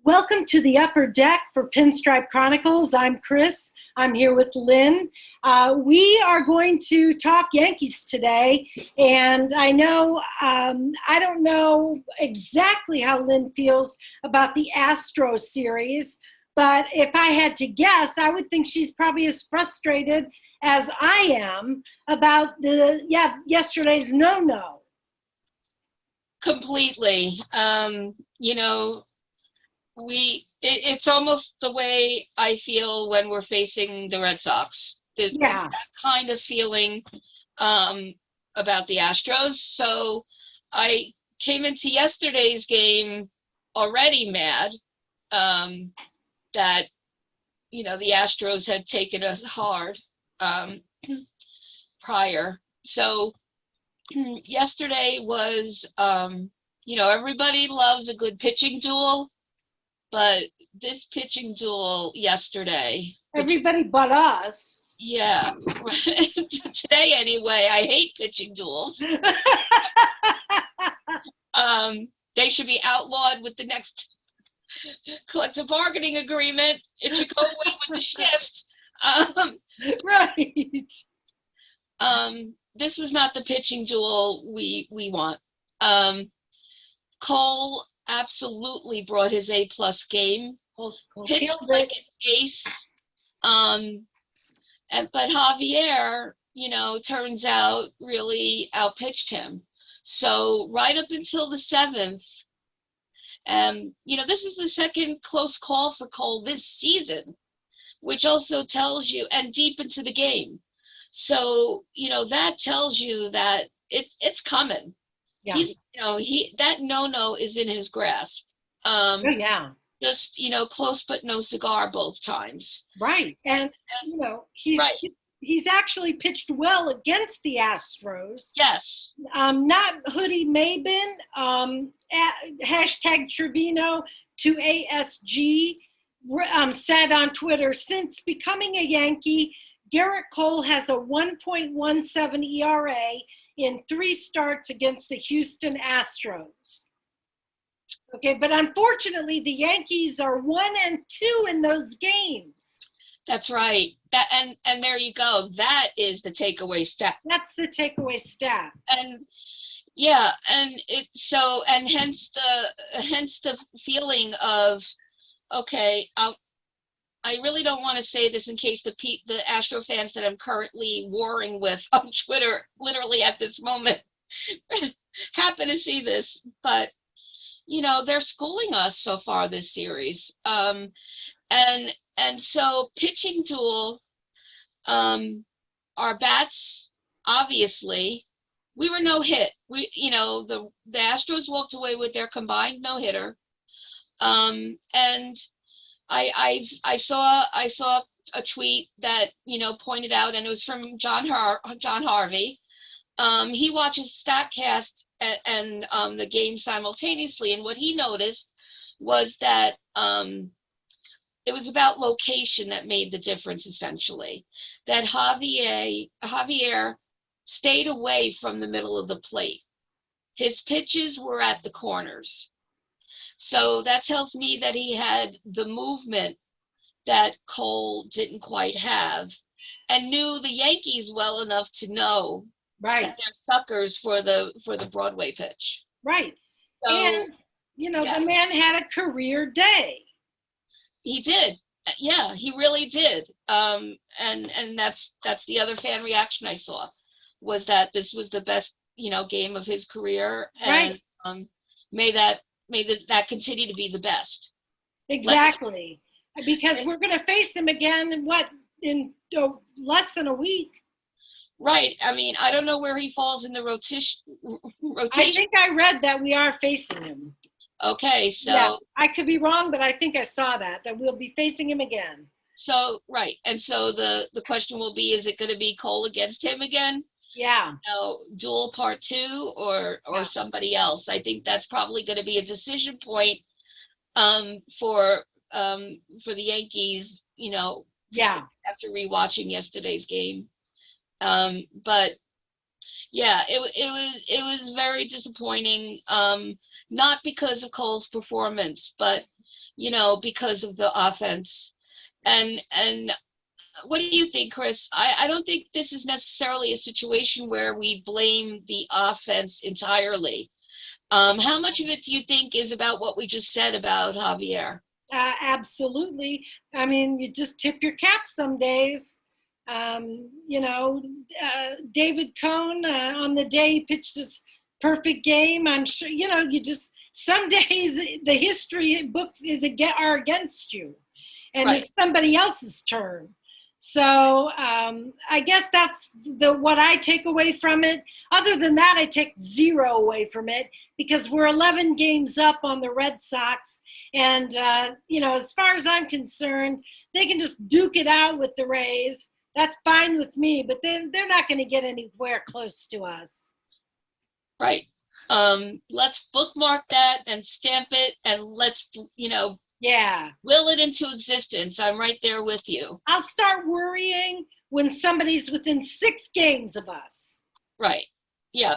Welcome to the upper deck for Pinstripe Chronicles. I'm Chris. I'm here with Lynn. We are going to talk Yankees today, and I don't know exactly how Lynn feels about the Astros series, but if I had to guess, I would think she's probably as frustrated as I am about yesterday's no-no. Completely. It's almost the way I feel when we're facing the Red Sox. It's that kind of feeling about the Astros. So I came into yesterday's game already mad that the Astros had taken us hard prior. So yesterday was everybody loves a good pitching duel, but this pitching duel yesterday, everybody but us. Yeah. Today anyway, I hate pitching duels. They should be outlawed with the next collective bargaining agreement. It should go away with the shift. Right. This was not the pitching duel we want. Cole absolutely brought his A-plus game. Pitched like an ace. But Javier, turns out really outpitched him. So right up until the seventh, this is the second close call for Cole this season, which also tells you, and deep into the game. So, that tells you that it's coming. Yeah. That no is in his grasp. Just, close but no cigar both times. Right. And he's actually pitched well against the Astros. Yes. Not Hoodie Mabin, hashtag Trevino to ASG said on Twitter, since becoming a Yankee, Garrett Cole has a 1.17 ERA in 3 starts against the Houston Astros. Okay, but unfortunately, the Yankees are 1-2 in those games. That's right. And there you go. That is the takeaway stat. That's the takeaway stat. And yeah, and hence the feeling of, okay, I really don't want to say this in case the Astro fans that I'm currently warring with on Twitter, literally at this moment, happen to see this, but they're schooling us so far this series. And so pitching duel, our bats, obviously, we were no hit. The Astros walked away with their combined no hitter. And I saw a tweet that pointed out, and it was from John Harvey. He watches Statcast and the game simultaneously, and what he noticed was that it was about location that made the difference, essentially. That Javier stayed away from the middle of the plate. His pitches were at the corners. So that tells me that he had the movement that Cole didn't quite have, and knew the Yankees well enough to know that they're suckers for the Broadway pitch. Right. So, and the man had a career day. He did. Yeah, he really did. And that's the other fan reaction I saw, was that this was the best game of his career, and may that continue to be the best. Exactly. Because we're going to face him again in less than a week. Right. I mean, I don't know where he falls in the rotation. I think I read that we are facing him. Okay, so I could be wrong, but I think I saw that we'll be facing him again. So right, and so the question will be: is it going to be Cole against him again? Yeah. Duel part 2 or somebody else. I think that's probably going to be a decision point for the Yankees. After rewatching yesterday's game. But yeah, it was very disappointing. Not because of Cole's performance, but because of the offense. And what do you think, Chris? I don't think this is necessarily a situation where we blame the offense entirely. How much of it do you think is about what we just said about Javier? Absolutely. I mean, you just tip your cap some days. David Cohn, on the day he pitched his perfect game, I'm sure, some days the history books are against you, and Right. it's somebody else's turn. So I guess that's what I take away from it. Other than that, I take zero away from it, because we're 11 games up on the Red Sox. And, as far as I'm concerned, they can just duke it out with the Rays. That's fine with me, but then they're not going to get anywhere close to us. Right. Let's bookmark that and stamp it, and let's, will it into existence. I'm right there with you. I'll start worrying when somebody's within 6 games of us. Right. Yeah.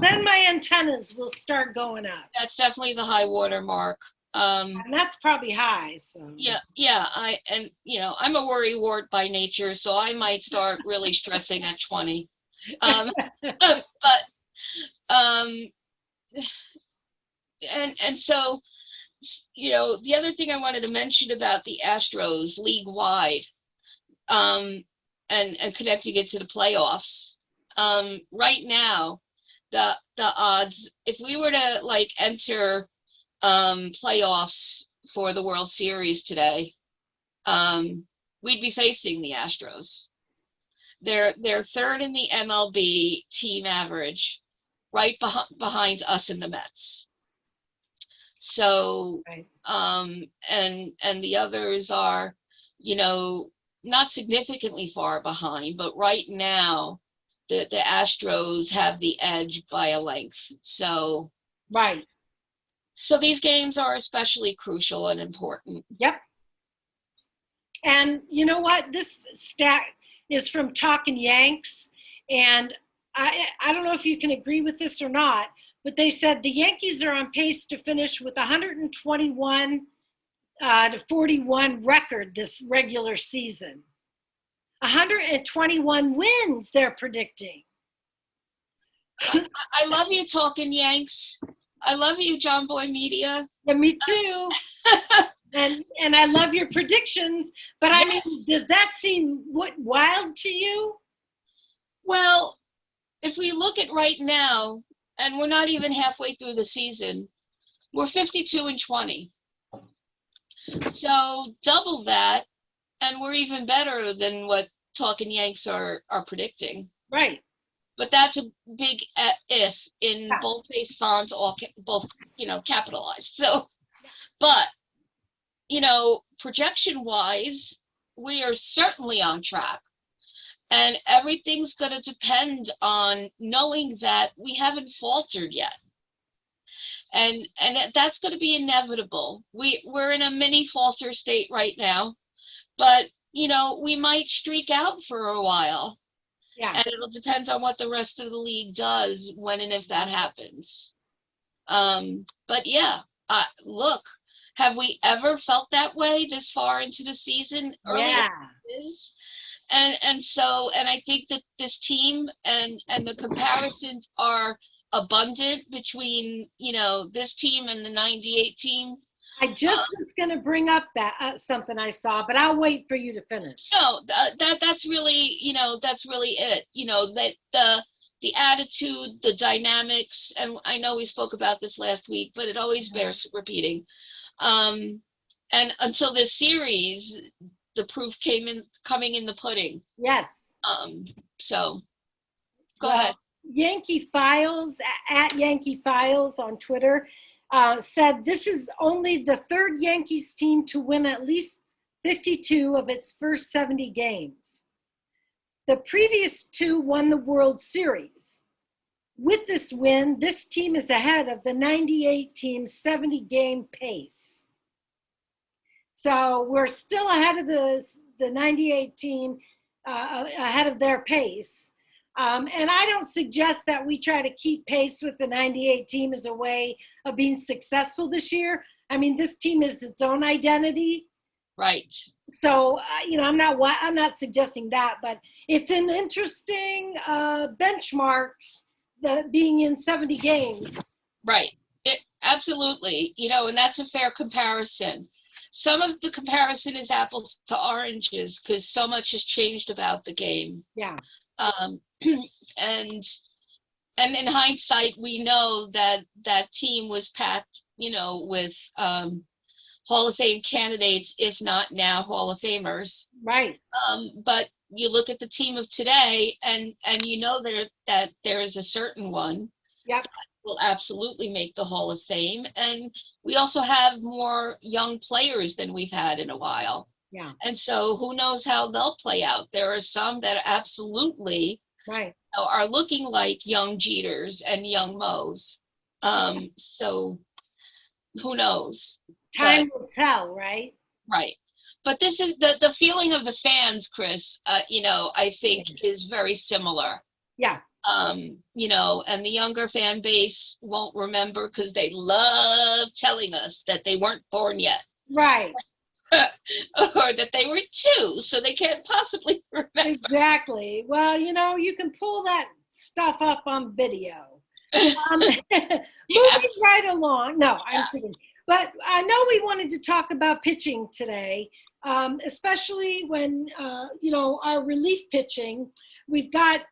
Then my antennas will start going up. That's definitely the high water mark. And that's probably high. So yeah. I'm a worry wart by nature, so I might start really stressing at 20. But and so, the other thing I wanted to mention about the Astros league wide, and connecting it to the playoffs, right now, the odds, if we were to enter playoffs for the World Series today, we'd be facing the Astros. They're third in the MLB team average, right behind us and the Mets. So, right. And the others are, not significantly far behind, but right now the Astros have the edge by a length. So, right. So these games are especially crucial and important. Yep. And you know what? This stat is from Talkin' Yanks. And I don't know if you can agree with this or not, but they said the Yankees are on pace to finish with 121 to 41 record this regular season. 121 wins they're predicting. I love you, Talkin' Yanks. I love you, John Boy Media. Yeah, me too. and I love your predictions, but yes. I mean, does that seem wild to you? Well, if we look at right now, and we're not even halfway through the season, we're 52-20. So double that, and we're even better than what Talkin' Yanks are predicting. Right. But that's a big if in boldface fonts, both capitalized. So, but projection wise, we are certainly on track, and everything's going to depend on knowing that we haven't faltered yet, and that's going to be inevitable. We're in a mini falter state right now, but we might streak out for a while. Yeah. And it'll depend on what the rest of the league does when and if that happens. But yeah, look, have we ever felt that way this far into the season? Yeah. And I think that this team and the comparisons are abundant between, this team and the 98 team. I just was going to bring up that something I saw, but I'll wait for you to finish. No, that's really, that's really it. That the attitude, the dynamics, and I know we spoke about this last week, but it always bears repeating. And until this series, the proof coming in the pudding. Yes. So, go ahead. Yankee Files at Yankee Files on Twitter. Said this is only the third Yankees team to win at least 52 of its first 70 games. The previous 2 won the World Series. With this win, this team is ahead of the 98 team's 70-game pace. So we're still ahead of the 98 team, ahead of their pace. And I don't suggest that we try to keep pace with the 98 team as a way of being successful this year. I mean, this team is its own identity. Right. So, I'm not suggesting that, but it's an interesting benchmark, being in 70 games. Right. Absolutely. And that's a fair comparison. Some of the comparison is apples to oranges because so much has changed about the game. Yeah. And in hindsight, we know that team was packed, with Hall of Fame candidates, if not now Hall of Famers. Right. But you look at the team of today, and that there is a certain one. Yep. Will absolutely make the Hall of Fame, and we also have more young players than we've had in a while. Yeah. And so who knows how they'll play out. There are some that absolutely right are looking like young Jeters and young Moes. So who knows? Time will tell, right? Right. But this is the feeling of the fans, Chris, I think is very similar. Yeah. And the younger fan base won't remember because they love telling us that they weren't born yet. Right. Or that they were 2, so they can't possibly remember. Exactly. Well, you can pull that stuff up on video. Moving right along. No, I'm kidding. But I know we wanted to talk about pitching today, especially when, our relief pitching. We've got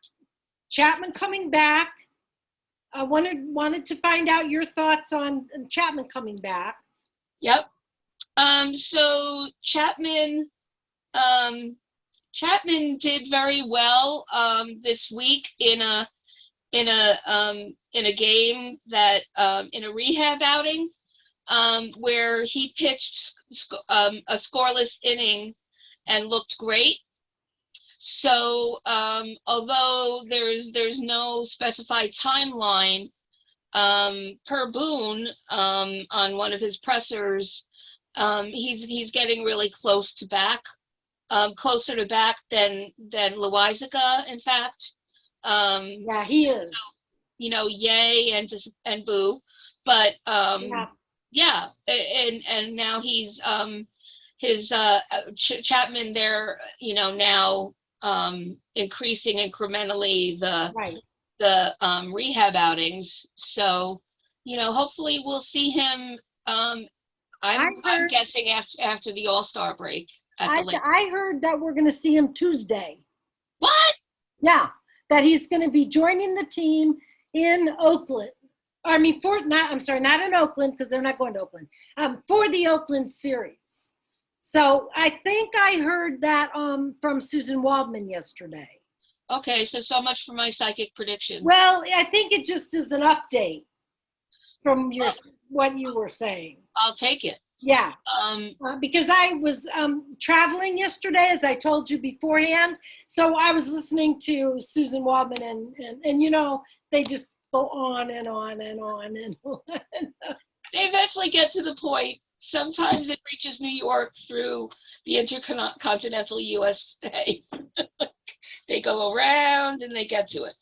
Chapman coming back. I wanted to find out your thoughts on Chapman coming back. Yep. So Chapman did very well this week in a game that in a rehab outing where he pitched a scoreless inning and looked great. So although there's no specified timeline, per Boone on one of his pressers, he's getting really close to back, closer to back than Loizaga, in fact. Yeah, he is. So, yay and boo, but yeah, and now he's his Chapman there, now increasing incrementally the rehab outings. So, hopefully we'll see him. I'm guessing after the All-Star break. I heard that we're going to see him Tuesday. What? Yeah, that he's going to be joining the team in Oakland. Not in Oakland because they're not going to Oakland. For the Oakland series. So I think I heard that from Susan Waldman yesterday. Okay, so much for my psychic predictions. Well, I think it just is an update from what you were saying. I'll take it. Yeah, because I was traveling yesterday, as I told you beforehand. So I was listening to Susan Waldman, and they just go on and on and on and on. They eventually get to the point. Sometimes it reaches New York through the intercontinental USA. They go around and they get to it.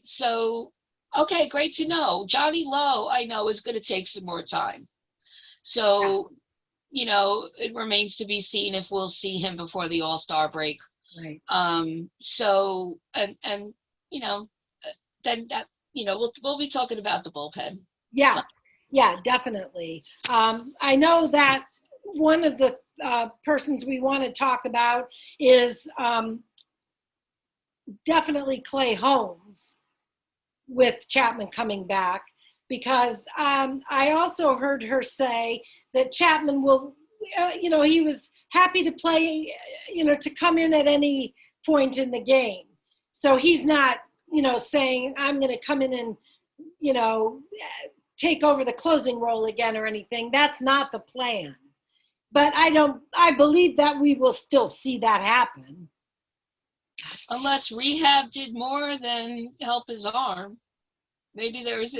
So, okay, great to know. Johnny Lowe, I know, is going to take some more time. So, it remains to be seen if we'll see him before the All-Star break. Right. So, and then that, we'll be talking about the bullpen. Yeah. Yeah, definitely. I know that one of the persons we want to talk about is definitely Clay Holmes with Chapman coming back, because I also heard her say that Chapman will, he was happy to play, to come in at any point in the game. So he's not, saying I'm going to come in and, take over the closing role again or anything. That's not the plan. But I believe that we will still see that happen. Unless rehab did more than help his arm. Maybe there was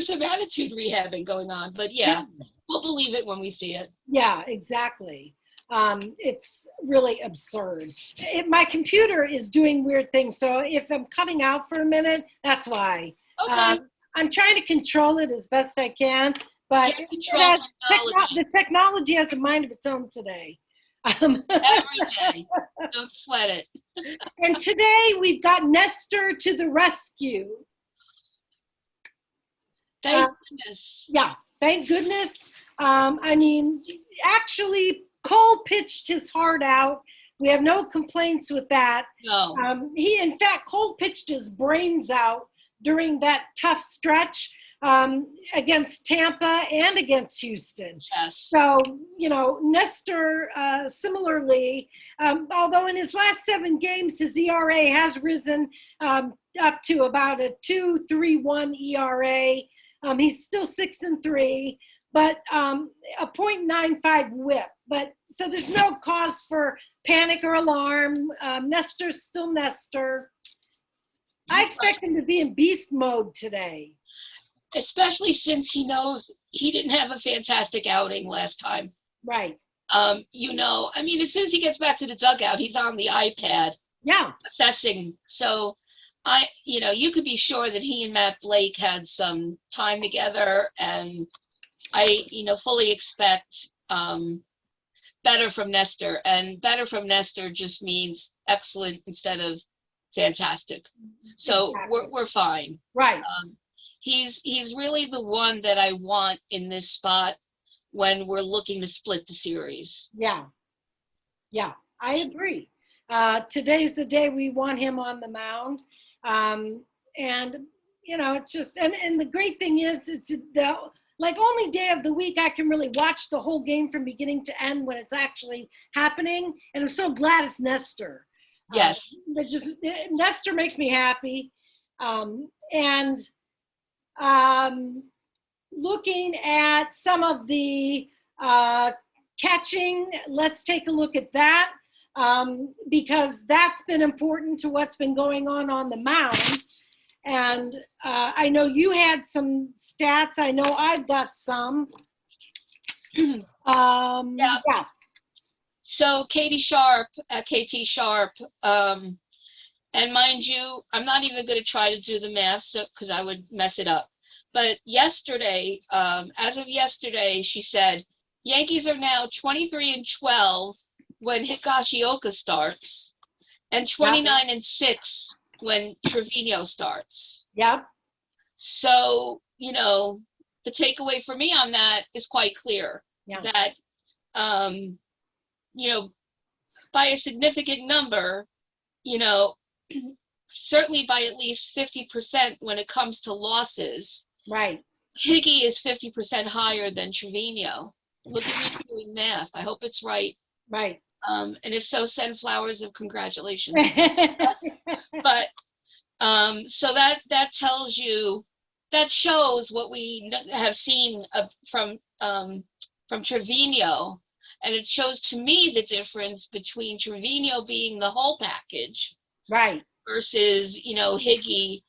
some attitude rehabbing going on, but yeah, we'll believe it when we see it. Yeah, exactly. It's really absurd. My computer is doing weird things. So if I'm cutting out for a minute, that's why. Okay. I'm trying to control it as best I can, but Get control technology the technology has a mind of its own today. every day. Don't sweat it. And today we've got Nestor to the rescue. Thank goodness. Yeah, thank goodness. I mean, actually, Cole pitched his heart out. We have no complaints with that. No. In fact, Cole pitched his brains out during that tough stretch against Tampa and against Houston. Yes. So, Nestor, similarly, although in his last 7 games, his ERA has risen up to about a 2.31 ERA. He's still 6-3, but a .95 WHIP. But so there's no cause for panic or alarm. Nestor's still Nestor. I expect him to be in beast mode today. Especially since he knows he didn't have a fantastic outing last time. Right. I mean, as soon as he gets back to the dugout, he's on the iPad. Yeah. Assessing. So you could be sure that he and Matt Blake had some time together, and I, fully expect better from Nestor. And better from Nestor just means excellent instead of fantastic. So exactly. we're fine. Right. He's really the one that I want in this spot when we're looking to split the series. Yeah, I agree. Today's the day we want him on the mound. And, it's just, and the great thing is it's the only day of the week I can really watch the whole game from beginning to end when it's actually happening. And I'm so glad it's Nestor. Yes. Nestor makes me happy. Looking at some of the catching, let's take a look at that because that's been important to what's been going on the mound. And I know you had some stats. I know I've got some. Yeah. So KT Sharp, and mind you, I'm not even going to try to do the math because I would mess it up. But yesterday, as of yesterday, she said, Yankees are now 23-12 when Higashioka starts and 29-6 when Trevino starts. Yep. So, the takeaway for me on that is quite clear. Yeah. That, by a significant number, certainly by at least 50% when it comes to losses. Right. Higgy is 50% higher than Trevino. Look at me doing math. I hope it's right. Right. And if so, send flowers of congratulations. But so that tells you, that shows what we have seen from Trevino, and it shows to me the difference between Trevino being the whole package, right, versus Higgy,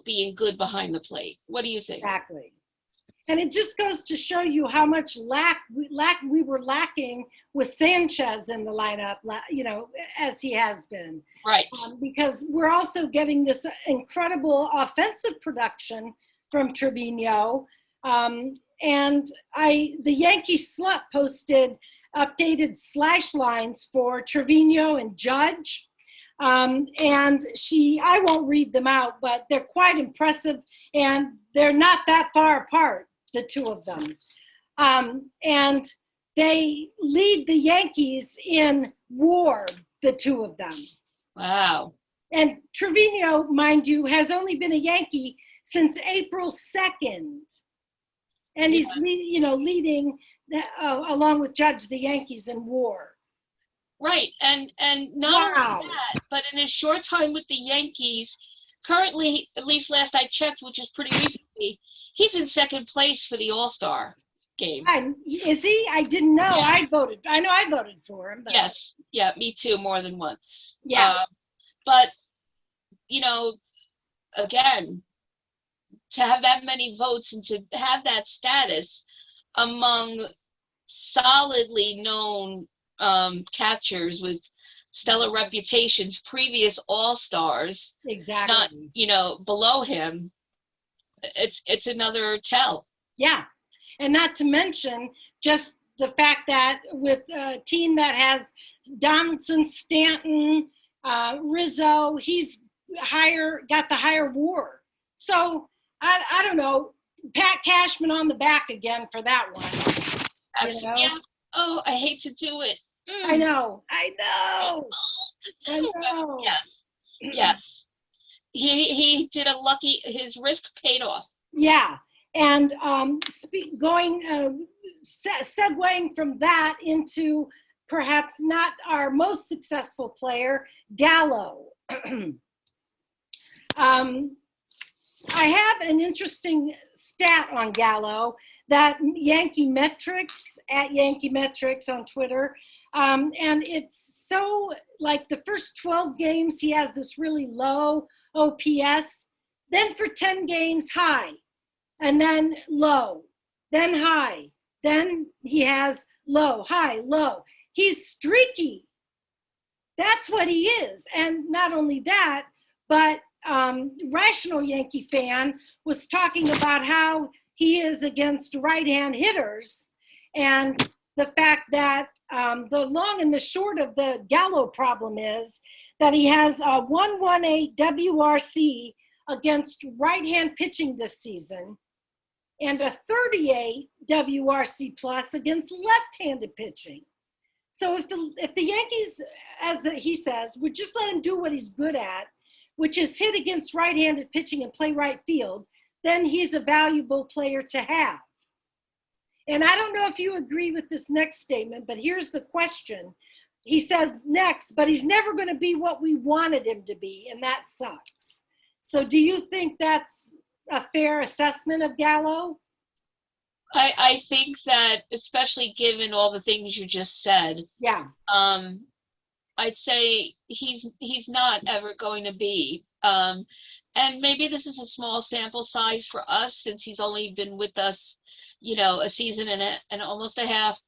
being good behind the plate. What do you think? Exactly. And it just goes to show you how much we were lacking with Sanchez in the lineup, as he has been. Right. Because we're also getting this incredible offensive production from Trevino. And the Yankee Slut posted updated slash lines for Trevino and Judge. And I won't read them out, but they're quite impressive, and they're not that far apart, the two of them. And they lead the Yankees in WAR, the two of them. Wow. And Trevino, mind you, has only been a Yankee since April 2nd. And he's, leading, along with Judge, the Yankees in WAR. Right, and not only that, but in his short time with the Yankees, currently, at least last I checked, which is pretty recently, he's in second place for the All-Star game. Is he? I didn't know. Yes. I know I voted for him. But... Yes, yeah, me too, more than once. Yeah. But, again, to have that many votes and to have that status among solidly known catchers with stellar reputations, previous all-stars, exactly, not below him, it's another tell. Yeah. And not to mention just the fact that with a team that has Donaldson, Stanton, Rizzo, he's got the higher WAR. So I don't know, pat Cashman on the back again for that one. Absolutely. Yeah. Oh, I hate to do it. I know. Yes. He did his risk paid off. Yeah. And segueing from that into perhaps not our most successful player, Gallo. I have an interesting stat on Gallo that Yankee Metrics on Twitter. And it's so like the first 12 games, he has this really low OPS, then for 10 games, high, and then low, then high, then he has low, high, low. He's streaky. That's what he is. And not only that, but Rational Yankee Fan was talking about how he is against right-hand hitters, and the fact that the long and the short of the Gallo problem is that he has a 118 WRC against right-hand pitching this season and a 38 WRC plus against left-handed pitching. So if the Yankees, he says, would just let him do what he's good at, which is hit against right-handed pitching and play right field, then he's a valuable player to have. And I don't know if you agree with this next statement, but here's the question. He says next, but he's never going to be what we wanted him to be, and that sucks. So do you think that's a fair assessment of Gallo? I think that, especially given all the things you just said, yeah, I'd say he's not ever going to be. And maybe this is a small sample size for us since he's only been with us, a season and almost a half.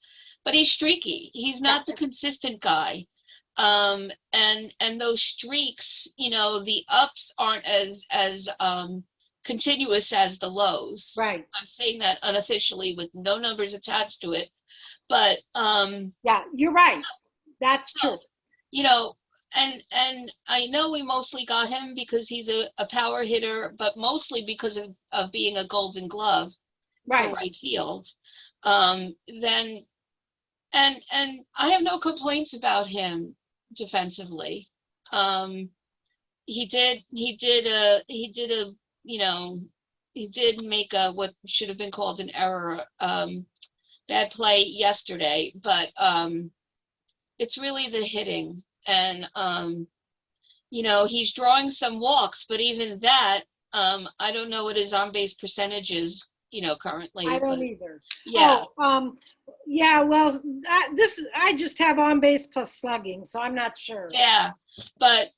But he's streaky. He's not the consistent guy. And those streaks, the ups aren't as continuous as the lows. Right. I'm saying that unofficially with no numbers attached to it. But yeah, you're right. That's true. And I know we mostly got him because he's a power hitter, but mostly because of being a Golden Glove for right field. Then and I have no complaints about him defensively. He did make what should have been called an error, bad play yesterday, but it's really the hitting. And he's drawing some walks, but even that, I don't know what his on-base percentage is, currently. I don't either. Yeah. Yeah, well, I just have on-base plus slugging, so I'm not sure. Yeah, but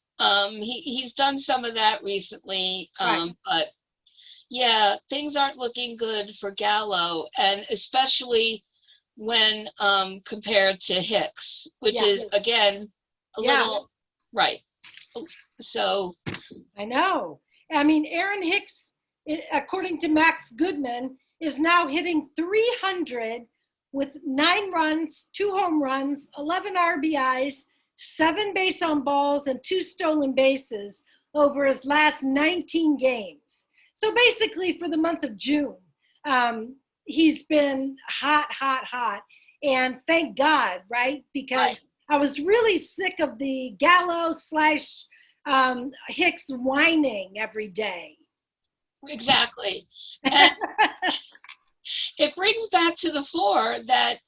he's done some of that recently. Right. But yeah, things aren't looking good for Gallo, and especially when compared to Hicks, which is again a little right. So I know. I mean, Aaron Hicks, according to Max Goodman, is now hitting 300 with 9 runs, 2 home runs, 11 RBIs, 7 base on balls, and 2 stolen bases over his last 19 games. So basically for the month of June, he's been hot. And thank God, right? Because I was really sick of the Gallo / Hicks whining every day. Exactly. And it brings back to the fore that,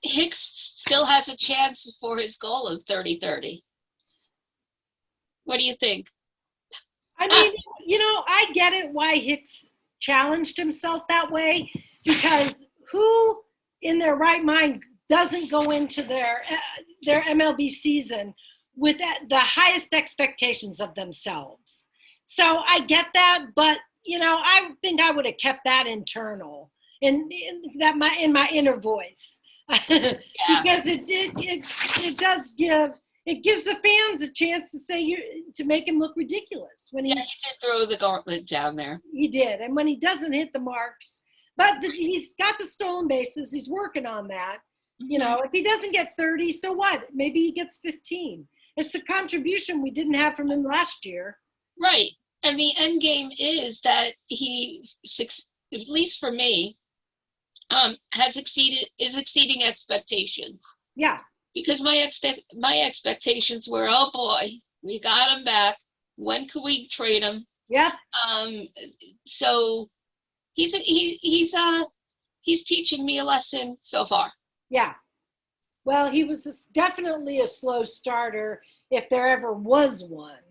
Hicks still has a chance for his goal of 30-30. What do you think? I mean, I get it why Hicks challenged himself that way, because who in their right mind doesn't go into their MLB season with the highest expectations of themselves? So I get that, but I think I would have kept that internal in my inner voice, because it gives the fans a chance to make him look ridiculous when he did throw the gauntlet down there. He did, and when he doesn't hit the marks, But he's got the stolen bases. He's working on that. You know, if he doesn't get 30, so what? Maybe he gets 15. It's the contribution we didn't have from him last year. Right. And the end game is that he, at least for me, is exceeding expectations. Yeah. Because my expectations were, oh boy, we got him back. When could we trade him? Yeah. So he's teaching me a lesson so far. Yeah. Well, he was definitely a slow starter if there ever was one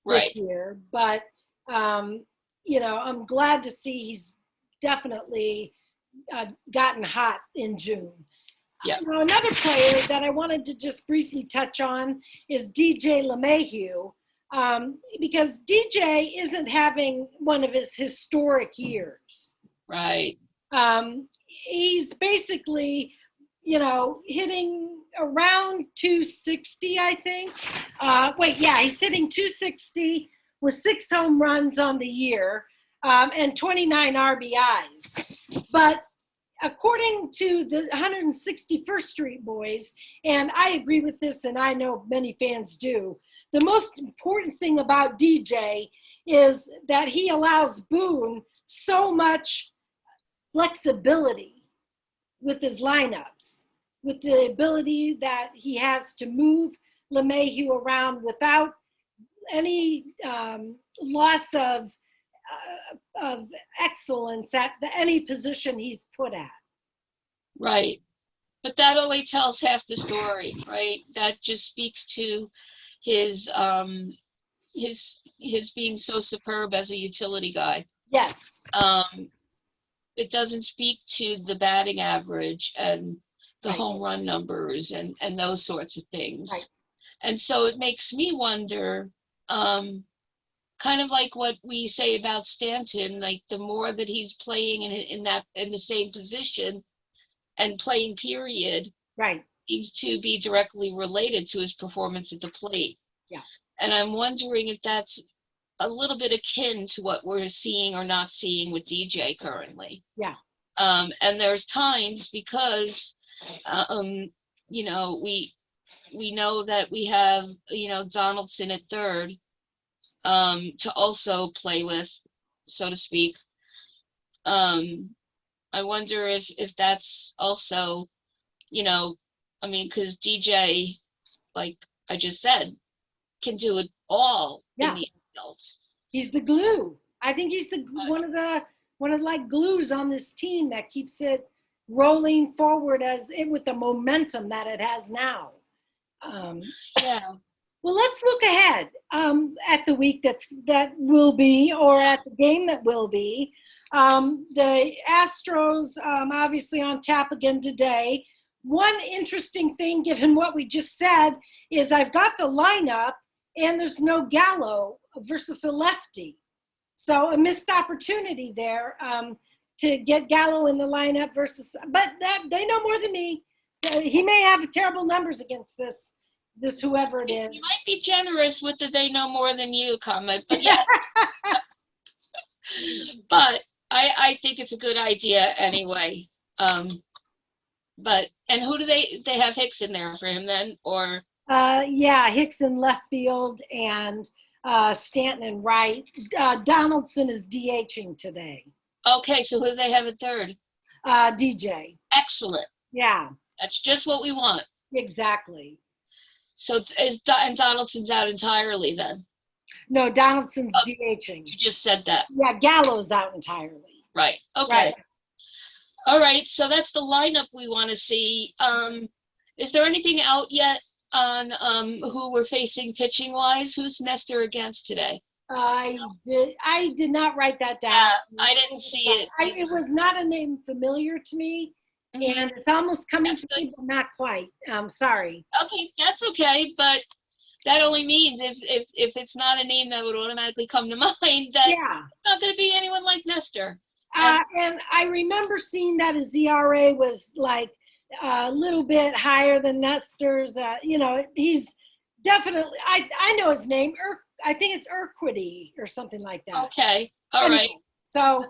this year. But, you know, I'm glad to see he's definitely gotten hot in June. Yeah. Now, another player that I wanted to just briefly touch on is DJ LeMahieu, because DJ isn't having one of his historic years. Right. He's basically, you know, hitting around 260, I think. He's hitting 260 with 6 home runs on the year and 29 RBIs. But according to the 161st Street Boys, and I agree with this, and I know many fans do, the most important thing about DJ is that he allows Boone so much flexibility with his lineups, with the ability that he has to move LeMahieu around without any loss of excellence at any position he's put at. Right. But that only tells half the story, right? That just speaks to his being so superb as a utility guy. Yes. It doesn't speak to the batting average and the home run numbers and those sorts of things. Right. And so it makes me wonder, kind of like what we say about Stanton, like the more that he's playing in the same position and playing period, right, seems to be directly related to his performance at the plate. Yeah. And I'm wondering if that's a little bit akin to what we're seeing or not seeing with DJ currently. Yeah. And there's times because, you know, we know that we have, you know, Donaldson at third to also play with, so to speak. I wonder if that's also, you know, I mean, because DJ, like I just said, can do it all in the field. He's the glue. I think he's one of the like glues on this team that keeps it rolling forward with the momentum that it has now. Yeah. Well, let's look ahead at the week that will be, or at the game that will be. The Astros obviously on tap again today. One interesting thing, given what we just said, is I've got the lineup and there's no Gallo versus a lefty. So a missed opportunity there to get Gallo in the lineup versus, but they know more than me. He may have terrible numbers against this whoever it is. You might be generous with the "they know more than you" comment, but yeah. But I think it's a good idea anyway. But and who do they have Hicks in there for him then, or? Hicks in left field and Stanton in right. Donaldson is DHing today. Okay, so who do they have at third? DJ. Excellent. Yeah. That's just what we want. Exactly. So and Donaldson's out entirely then? No, Donaldson's DHing. You just said that. Yeah, Gallo's out entirely. Right. Okay. Right. All right. So that's the lineup we want to see. Is there anything out yet on who we're facing pitching wise? Who's Nestor against today? I did not write that down. I didn't see it. It was not a name familiar to me. Mm-hmm. And it's almost coming to me, but not quite. I'm sorry. Okay, that's okay. But that only means if it's not a name that would automatically come to mind, that it's not going to be anyone like Nestor. And I remember seeing that his ERA was like a little bit higher than Nestor's. You know, he's definitely, I know his name. I think it's Urquidy or something like that. Okay. All right. So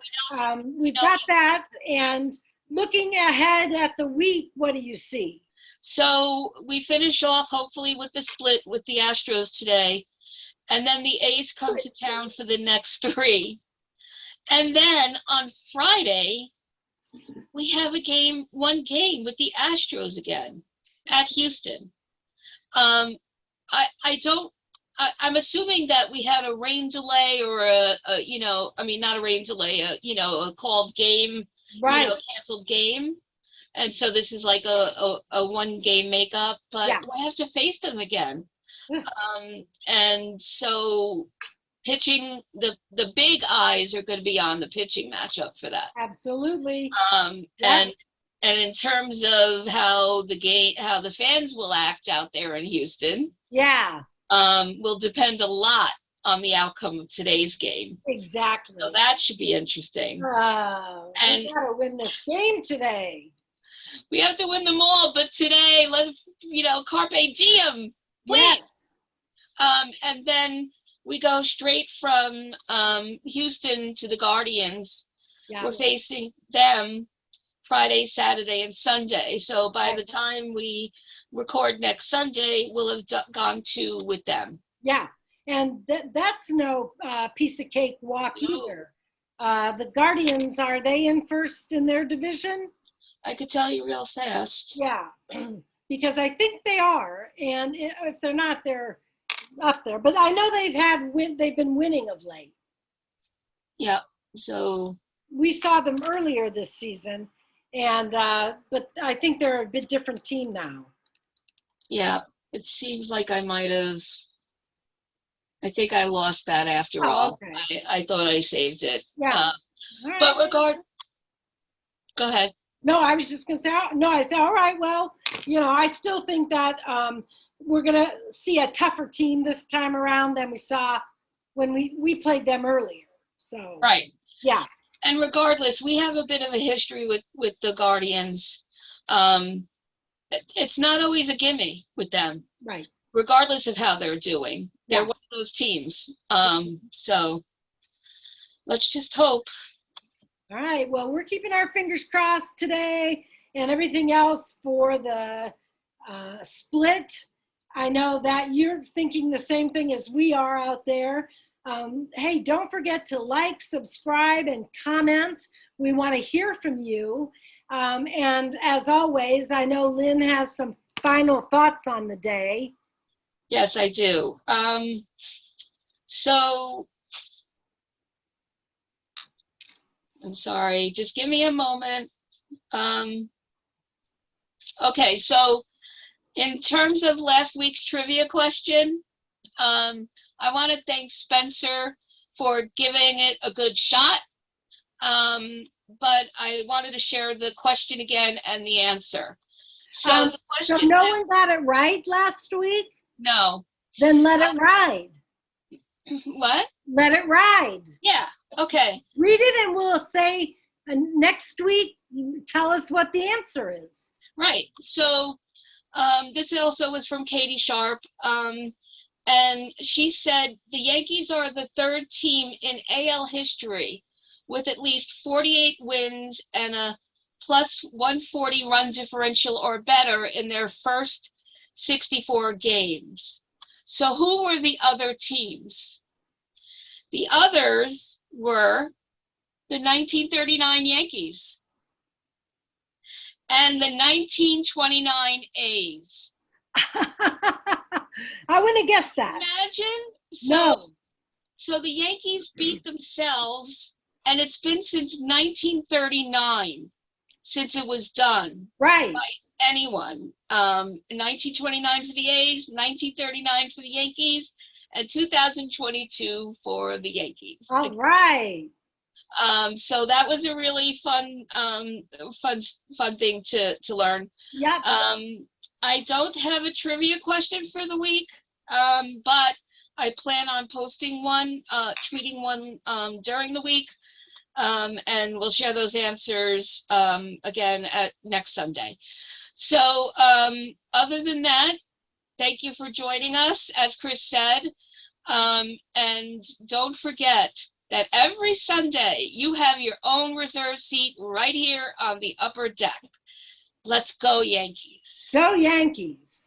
we've got that. And looking ahead at the week, what do you see? So we finish off hopefully with the split with the Astros today. And then the A's come to town for the next 3. And then on Friday, we have one game with the Astros again at Houston. I'm assuming that we had a rain delay or not a rain delay, a called game, Right. Canceled game. And so this is like a one game makeup, but Yeah. we'll have to face them again. And so pitching, the big eyes are going to be on the pitching matchup for that. Absolutely. And in terms of how the fans will act out there in Houston, will depend a lot on the outcome of today's game. Exactly. So that should be interesting. And we gotta win this game today. We have to win them all, but today, let's, carpe diem, please. Yes. And then we go straight from Houston to the Guardians. Yeah. We're facing them Friday, Saturday, and Sunday. So by the time we record next Sunday, we'll have gone 2 with them. Yeah. And that's no piece of cake walk either. The Guardians, are they in first in their division? I could tell you real fast. Yeah, because I think they are. And if they're not, they're up there. But I know they've been winning of late. Yeah, so. We saw them earlier this season. And but I think they're a bit different team now. Yeah, it seems like I think I lost that after all. Okay. I thought I saved it. Yeah. But go ahead. No, I was just going to say, I said, all right, well, I still think that we're going to see a tougher team this time around than we saw when we played them earlier. So. Right. Yeah. And regardless, we have a bit of a history with the Guardians. It's not always a gimme with them. Right. Regardless of how they're doing. They're one of those teams. So let's just hope. All right. Well, we're keeping our fingers crossed today and everything else for the split. I know that you're thinking the same thing as we are out there. Hey, don't forget to like, subscribe, and comment. We want to hear from you. And as always, I know Lynn has some final thoughts on the day. Yes, I do. So I'm sorry, just give me a moment. Okay, so in terms of last week's trivia question, I want to thank Spencer for giving it a good shot. But I wanted to share the question again and the answer. So the question. So no one got it right last week? No. Then let it ride. What? Let it ride. Yeah. Okay. Read it and we'll say next week, tell us what the answer is. Right. So this also was from Katie Sharp. And she said the Yankees are the 3rd team in AL history with at least 48 wins and a plus 140 run differential or better in their first 64 games. So who were the other teams? The others were the 1939 Yankees and the 1929 A's. I wouldn't have guessed that. Imagine. So the Yankees beat themselves, and it's been since 1939 since it was done. Right. By anyone. 1929 for the A's, 1939 for the Yankees, and 2022 for the Yankees. All right. So that was a really fun thing to learn. Yep. I don't have a trivia question for the week, but I plan on posting one, tweeting one during the week, and we'll share those answers again at next Sunday. So other than that, thank you for joining us, as Chris said, and don't forget, that every Sunday you have your own reserve seat right here on the upper deck. Let's go, Yankees. Go Yankees.